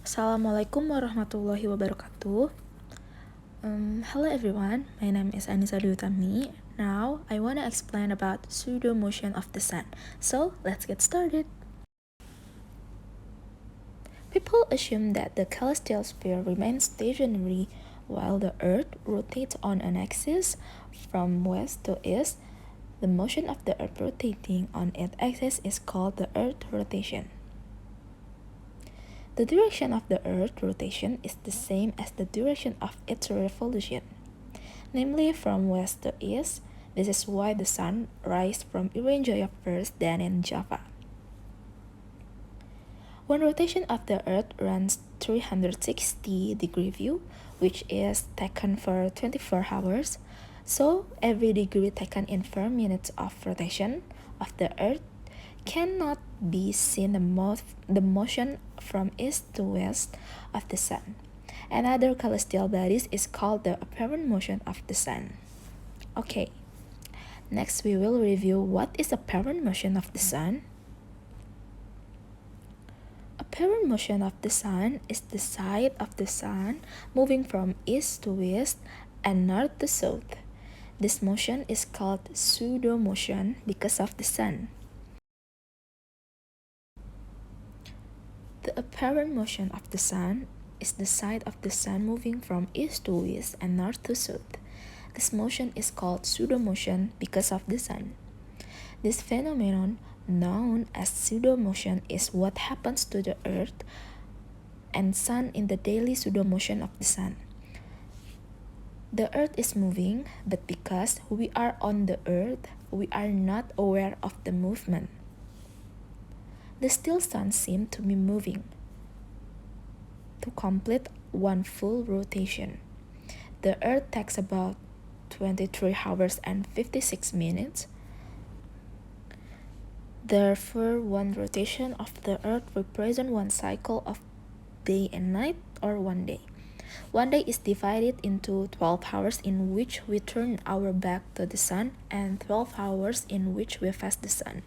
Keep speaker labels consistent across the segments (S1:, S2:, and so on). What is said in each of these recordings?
S1: Assalamualaikum warahmatullahi wabarakatuh. Hello everyone, my name is Annisa Dwi Utami. Now, I want to explain about pseudo motion of the sun. So, let's get started. People assume that the celestial sphere remains stationary while the Earth rotates on an axis from west to east. The motion of the Earth rotating on its axis is called the Earth rotation. The direction of the Earth's rotation is the same as the direction of its revolution, namely from west to east. This is why the sun rises from Irian first, then in Java. One rotation of the Earth runs 360-degree view, which is taken for 24 hours. So, every degree taken in 4 minutes of rotation of the Earth cannot be seen the motion from east to west of the sun. Another celestial bodies is called the apparent motion of the sun. Okay, next we will review what is apparent motion of the sun. Apparent motion of the sun is the side of the sun moving from east to west and north to south. This motion is called pseudo motion because of the sun. The apparent motion of the sun is the side of the sun moving from east to west and north to south. This motion is called pseudo motion because of the sun. This phenomenon, known as pseudo motion, is what happens to the Earth and sun in the daily pseudo motion of the sun. The Earth is moving, but because we are on the Earth, we are not aware of the movement. The still sun seems to be moving to complete one full rotation. The Earth takes about 23 hours and 56 minutes. Therefore, one rotation of the Earth represents one cycle of day and night, or one day. One day is divided into 12 hours in which we turn our back to the sun and 12 hours in which we face the sun.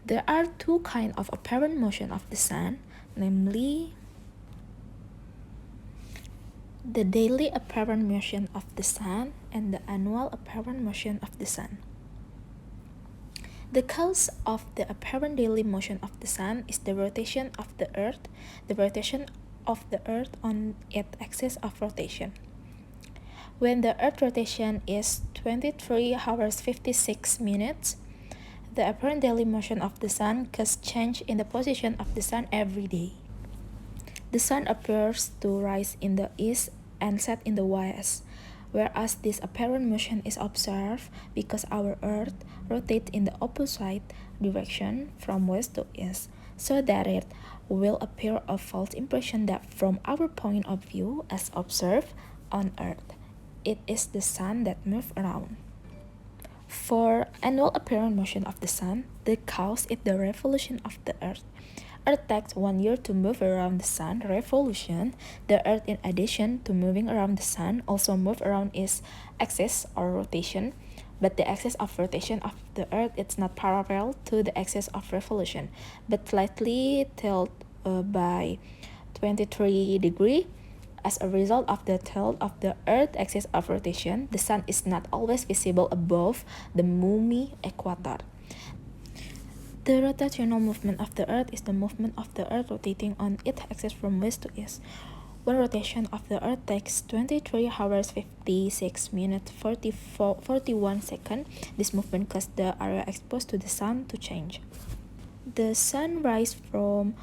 S1: There are two kinds of apparent motion of the sun, namely the daily apparent motion of the sun and the annual apparent motion of the sun. The cause of the apparent daily motion of the sun is the rotation of the Earth, the rotation of the Earth on its axis of rotation. When the Earth rotation is 23 hours 56 minutes, the apparent daily motion of the sun causes change in the position of the sun every day. The sun appears to rise in the east and set in the west, whereas this apparent motion is observed because our Earth rotates in the opposite direction from west to east, so that it will appear a false impression that from our point of view as observed on Earth, it is the sun that moves around. For annual apparent motion of the sun, the cause is the revolution of the Earth. Earth takes 1 year to move around the sun revolution. The Earth, in addition to moving around the sun, also moves around its axis or rotation. But the axis of rotation of the Earth is not parallel to the axis of revolution, but slightly tilted by 23 degrees. As a result of the tilt of the Earth's axis of rotation, the sun is not always visible above the Mummy equator. The rotational movement of the Earth is the movement of the Earth rotating on its axis from west to east. One rotation of the Earth takes 23 hours 56 minutes 41 seconds. This movement causes the area exposed to the sun to change. The sun rises from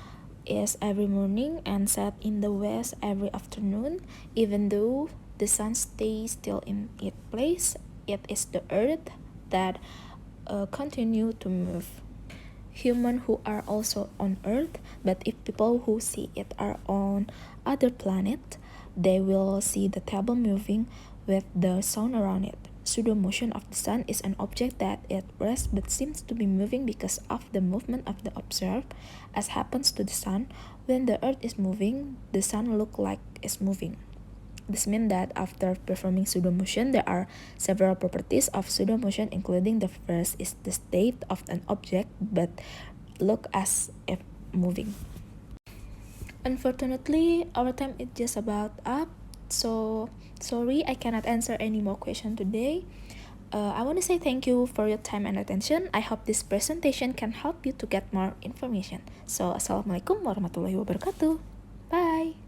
S1: east every morning and sets in the west every afternoon. Even though the sun stays still in its place, it is the Earth that continues to move. Humans who are also on Earth, but if people who see it are on other planets, they will see the table moving with the sun around it. Pseudo motion of the sun is an object that it rests but seems to be moving because of the movement of the observer, as happens to the sun. When the Earth is moving, the sun looks like it's moving. This means that after performing pseudo motion, there are several properties of pseudo motion, including the first is the state of an object but look as if moving. Unfortunately, our time is just about up, so sorry I cannot answer any more question today. I want to say thank you for your time and attention. I hope this presentation can help you to get more information. So, Assalamualaikum warahmatullahi wabarakatuh. Bye.